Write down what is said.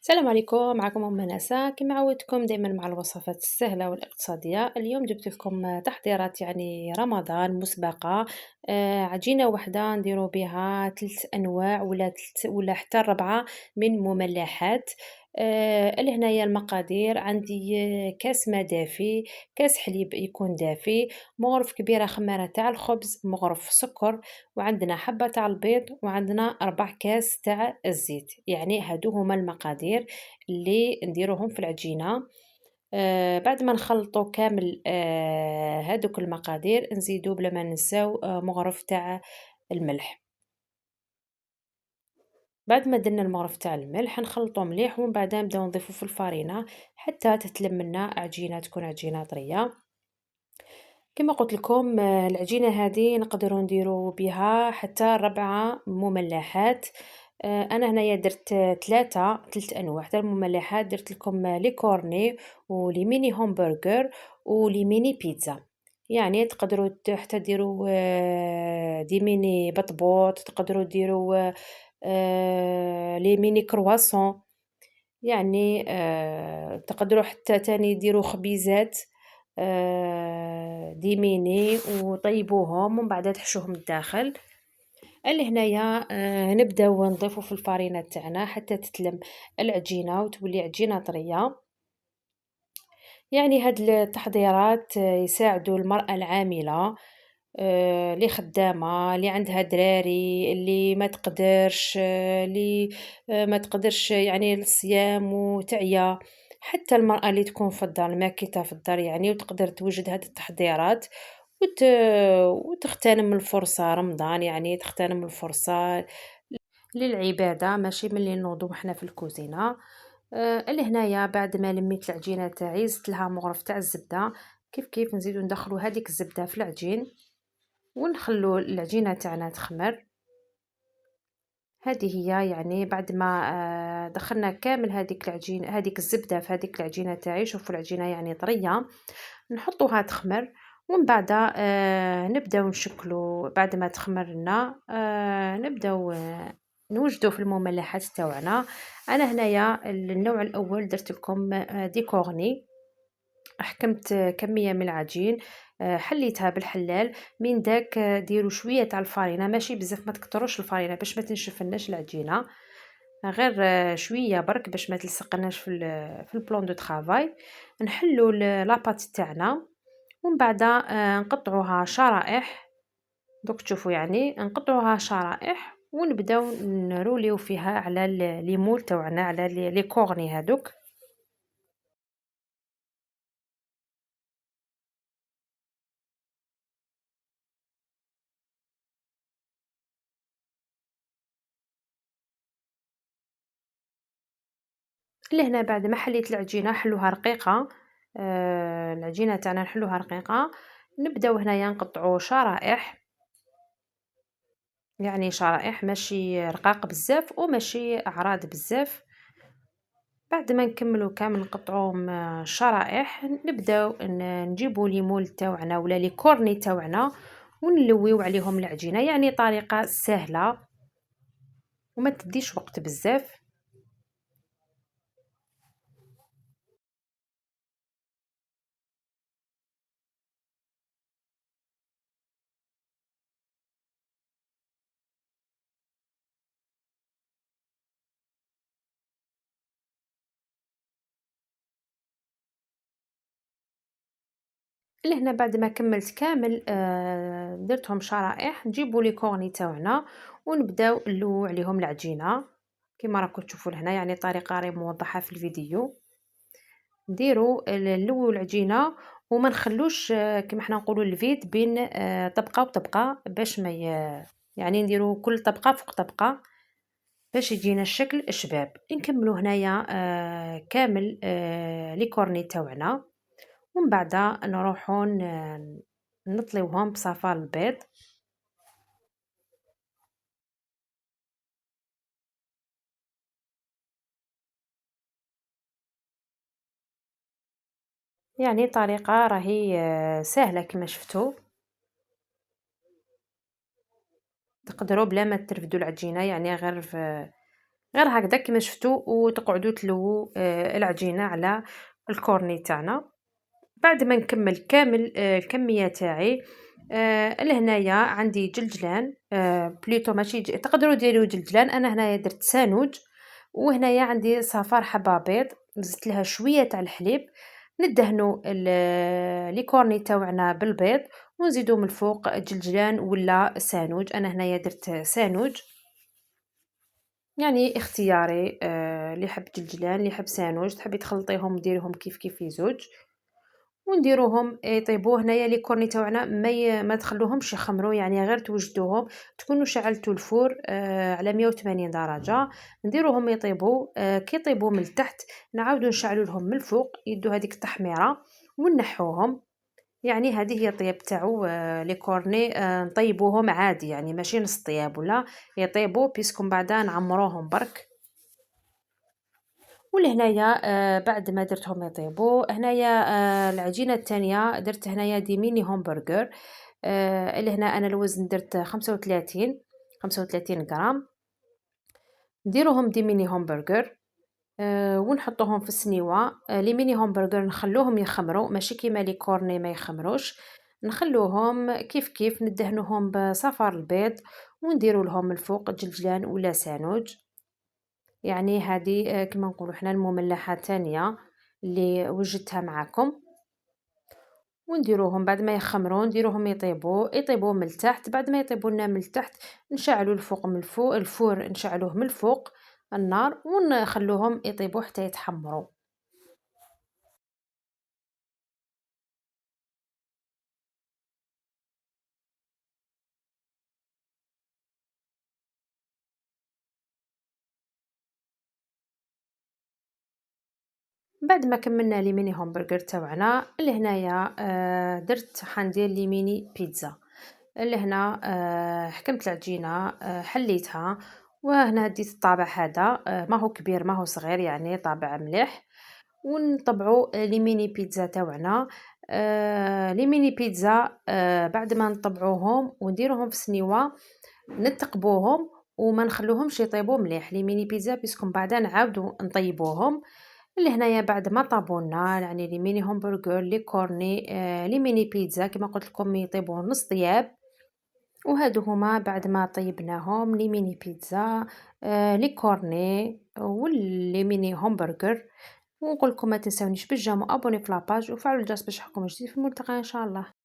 السلام عليكم، معكم أم نساء كما عودتكم دائما مع الوصفات السهلة والاقتصادية. اليوم جبت لكم تحضيرات يعني رمضان مسبقة. عجينة واحدة نديرو بها 3 أنواع ولا ولا حتى 4 من مملحات. لهنايا المقادير عندي كاس ماء دافي، كاس حليب يكون دافي، مغرف كبيرة خمارة تاع الخبز، مغرف سكر، وعندنا حبة تاع البيض، وعندنا 4 كاس تاع الزيت. يعني هادو هما المقادير اللي نديروهم في العجينة. بعد ما نخلطو كامل هادوك المقادير نزيدو بلا ما ننساو مغرف تاع الملح. بعد ما درنا المغرف تاع الملح نخلطو مليح ومن بعد نبداو نضيفو في الفرينة حتى تتلم لنا عجينة تكون عجينة طرية. كما قلت لكم العجينة هذه نقدروا نديروا بها حتى 4 مملحات. انا هنايا درت 3 انواع تاع المملحات. درت لكم لي كورني ولي ميني همبرجر ولي ميني بيتزا. يعني تقدروا حتى ديروا دي ميني بطبوط، تقدروا ديروا لي ميني كرواسون. يعني تقدروا حتى تاني ديروا خبيزات ديميني وطيبوهم ومن بعد تحشوهم الداخل. لهنايا نبداو نضيفو في الفرينة تاعنا حتى تتلم العجينة وتولي عجينة طرية. يعني هاد التحضيرات يساعدوا المرأة العاملة، اللي خدامة، اللي عندها دراري، اللي ما تقدرش، اللي ما تقدرش يعني الصيام وتعيا. حتى المرأة اللي تكون في الدار ماكيتة في الدار يعني وتقدر توجد هاد التحضيرات وت... وتغتنم الفرصة رمضان، يعني تغتنم الفرصة للعبادة ماشي ملي نوضو حنا في الكوزينة. لهنايا بعد ما لميت العجينة تاعي زدت لها مغرف تاع الزبدة. كيف نزيدو ندخلو هذيك الزبدة في العجين ونخلو العجينة تاعنا تخمر. هذه هي يعني بعد ما دخلنا كامل هذيك العجين هذيك الزبدة في هذيك العجينة تاعي. شوفوا العجينة يعني طرية، نحطوها تخمر ومن بعد نبداو نشكلو. بعد ما تخمر لنا نبداو نوجدو في المملحات تاوعنا. انا هنايا النوع الاول درت لكم ديكورني. حكمت كمية من العجين، حليتها بالحلال. من داك ديروا شوية تاع الفرينة، ماشي بزاف، ما تكتروش الفرينة باش ما تنشفناش العجينة، غير شوية برك باش ما تلصقناش في البلان دو طرافاي. نحلو لاباط تاعنا ومن بعد نقطعوها شرائح. دوك تشوفوا يعني نقطعوها شرائح ونبداو نروليو فيها على لي مول تاوعنا، على لي كورني هادوك. لهنا بعد ما حليت العجينة حلوها رقيقة، العجينة تاعنا نحلوها رقيقة. نبداو هنايا نقطعو شرائح، يعني شرائح ماشي رقاق بزاف وماشي أعراض بزاف. بعد ما نكملو كامل نقطعوهم شرائح نبداو نجيبو لي مول تاوعنا ولا لي كورني تاوعنا ونلويو عليهم العجينة. يعني طريقة سهلة وما تديش وقت بزاف. لهنا بعد ما كملت كامل درتهم شرائح نجيبو لي كورني تاوعنا ونبداو نلوو عليهم العجينة كما راكم تشوفوا لهنا. يعني طريقة راهي موضحة في الفيديو. نديرو نلوو العجينة وما نخلوش كما حنا نقولوا الفيد بين طبقة وطبقة باش ما يعني نديرو كل طبقة فوق طبقة باش يجينا الشكل شباب. نكملو هنايا كامل لي كورني تاوعنا ومن بعد نروحو نطليوهم بصفار البيض. يعني طريقة راهي سهلة كما شفتوا. تقدروا بلا ما ترفدوا العجينة، يعني غير غير هكذا كيما شفتوا وتقعدوا تلووا العجينة على الكورني تاعنا. بعد ما نكمل كامل الكمية تاعي لهنايا عندي جلجلان بليتو ماشي تقدروا ديروا جلجلان، انا هنايا درت سانوج. وهنايا عندي صفار حبة بيض، زدت لها شوية تاع الحليب، ندهنوا لي كورني تاوعنا بالبيض، ونزيدو من الفوق جلجلان ولا سانوج. انا هنايا درت سانوج، يعني اختياري، اللي يحب جلجلان اللي يحب سانوج، تحبي تخلطيهم ديريهم كيف كيف يزوج ونديروهم يطيبوا. هنايا لي كورني تاوعنا ما تخلوهمش يخمروا، يعني غير توجدوهم، تكونوا شعلتوا الفور على 180 درجة، نديروهم يطيبوا. كي يطيبوا من التحت نعاودوا نشعلوا لهم من الفوق يدوا هذيك التحميرة ونحوهم. يعني هذه هي الطياب تاعو لي كورني، نطيبوهم عادي يعني ماشي نص طياب ولا يطيبوا بيسكم بعدا نعمروهم برك. ولهنايا بعد ما درتهم يطيبوا هنايا العجينة التانية درت هنايا دي ميني همبرجر. لهنا انا الوزن درت 35 غرام. نديروهم دي ميني همبرجر ونحطوهم في السنيوة. لي ميني همبرجر نخلوهم يخمروا، ماشي كيما لي كورني ما يخمروش، نخلوهم كيف كيف ندهنوهم بصفار البيض ونديروا لهم الفوق جلجلان ولا سانوج. يعني هذه كما نقولوا حنا المملحة الثانية اللي وجدتها معكم. ونديروهم بعد ما يخمروا نديروهم يطيبوا من التحت. بعد ما يطيبوا لنا من التحت نشعلوا الفوق من الفوق الفور، نشعلوه من الفوق النار ونخلوهم يطيبوا حتى يتحمروا. بعد ما كملنا لي ميني همبرجر تاوعنا لهنايا درت حندير لي ميني بيتزا. لهنا حكمت العجينة، حليتها، وهنا ديت الطابع هذا، ما هو كبير ما هو صغير، يعني طابع مليح. ونطبعوا لي ميني بيتزا تاوعنا. لي ميني بيتزا بعد ما نطبعوهم ونديروهم في سنيوة نتقبوهم وما نخلوهمش يطيبوا مليح لي ميني بيتزا، بيسكم بعدا نعاودوا نطيبوهم. لهنايا بعد ما طابونا يعني لي ميني همبرجر لي كورني لي ميني بيتزا كما قلت لكم يطيبوا نص طياب. وهادو هما بعد ما طيبناهم لي ميني بيتزا لي كورني واللي ميني همبرجر. ونقول لكم ما تنسونيش بالجيم وابوني في لاباج وفعلوا الجرس باش يحكم جديد في الملتقى ان شاء الله.